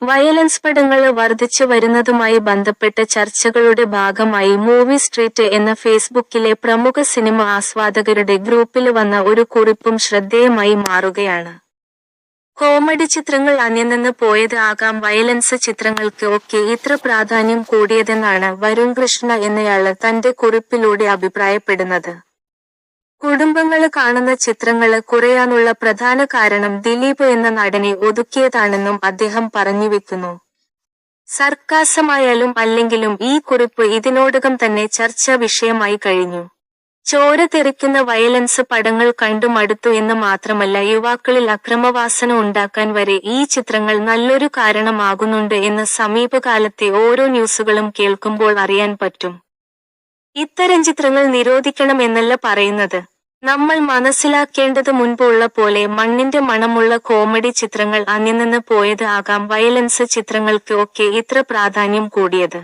Violence പടങ്ങൾ വർദ്ധിച്ചു വരുന്നതുമായി ബന്ധപ്പെട്ട ചർച്ചകളുടെ ഭാഗമായി മൂവി സ്ട്രീറ്റ് എന്ന ഫേസ്ബുക്കിലെ പ്രമുഖ സിനിമ ആസ്വാദകരുടെ ഗ്രൂപ്പിൽ വന്ന ഒരു കുറിപ്പും ശ്രദ്ധേയമായി മാറുകയാണ്. കോമഡി ചിത്രങ്ങൾ അന്യനിന്ന് പോയത് ആകാം വയലൻസ് ചിത്രങ്ങൾക്ക് ഒക്കെ ഇത്ര പ്രാധാന്യം കൂടിയതെന്നാണ് വരുൺ കൃഷ്ണ എന്നയാള് തന്റെ കുറിപ്പിലൂടെ അഭിപ്രായപ്പെടുന്നത്. കുടുംബങ്ങള് കാണുന്ന ചിത്രങ്ങള് കുറയാനുള്ള പ്രധാന കാരണം ദിലീപ് എന്ന നടനെ ഒതുക്കിയതാണെന്നും അദ്ദേഹം പറഞ്ഞുവെക്കുന്നു. സർക്കാസമായാലും അല്ലെങ്കിലും ഈ കുറിപ്പ് ഇതിനോടകം തന്നെ ചർച്ചാ വിഷയമായി കഴിഞ്ഞു. ചോര തെറിക്കുന്ന വയലൻസ് പടങ്ങൾ കണ്ടു മടുത്തു എന്ന് മാത്രമല്ല യുവാക്കളിൽ അക്രമവാസന ഉണ്ടാക്കാൻ വരെ ഈ ചിത്രങ്ങൾ നല്ലൊരു കാരണമാകുന്നുണ്ട് എന്ന് സമീപകാലത്തെ ഓരോ ന്യൂസുകളും കേൾക്കുമ്പോൾ അറിയാൻ പറ്റും. ഇത്തരം ചിത്രങ്ങൾ നിരോധിക്കണം എന്നല്ല പറയുന്നത്. നമ്മൾ മനസ്സിലാക്കേണ്ടത് മുൻപുള്ള പോലെ മണ്ണിന്റെ മണമുള്ള കോമഡി ചിത്രങ്ങൾ അന്യനിന്ന് പോയത് ആകാം വയലൻസ് ചിത്രങ്ങൾക്ക് ഒക്കെ ഇത്ര പ്രാധാന്യം കൂടിയത്.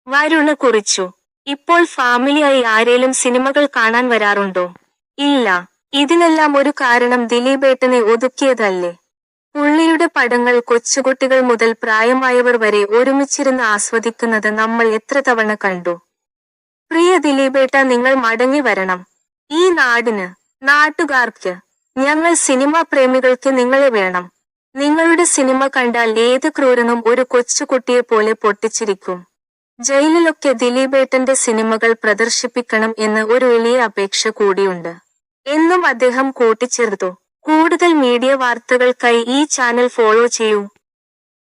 വരുണ് കുറിച്ചു. ഇപ്പോൾ ഫാമിലിയായി ആരേലും സിനിമകൾ കാണാൻ വരാറുണ്ടോ? ഇല്ല. ഇതിനെല്ലാം ഒരു കാരണം ദിലീപേട്ടനെ ഒതുക്കിയതല്ലേ. പുള്ളിയുടെ പടങ്ങൾ കൊച്ചുകുട്ടികൾ മുതൽ പ്രായമായവർ വരെ ഒരുമിച്ചിരുന്ന് ആസ്വദിക്കുന്നത് നമ്മൾ എത്ര തവണ കണ്ടു. പ്രിയ ദിലീപേട്ട, നിങ്ങൾ മടങ്ങി വരണം. ഈ നാടിന്, നാട്ടുകാർക്ക്, ഞങ്ങൾ സിനിമാ പ്രേമികൾക്ക് നിങ്ങളെ വേണം. നിങ്ങളുടെ സിനിമ കണ്ടാൽ ഏത് ക്രൂരനും ഒരു കൊച്ചുകുട്ടിയെ പോലെ പൊട്ടിച്ചിരിക്കും. ജയിലിലൊക്കെ ദിലീപേട്ടന്റെ സിനിമകൾ പ്രദർശിപ്പിക്കണം എന്ന് ഒരു എളിയ അപേക്ഷ കൂടിയുണ്ട് എന്നും അദ്ദേഹം കൂട്ടിച്ചേർത്തു. കൂടുതൽ മീഡിയ വാർത്തകൾക്കായി ഈ ചാനൽ ഫോളോ ചെയ്യൂ.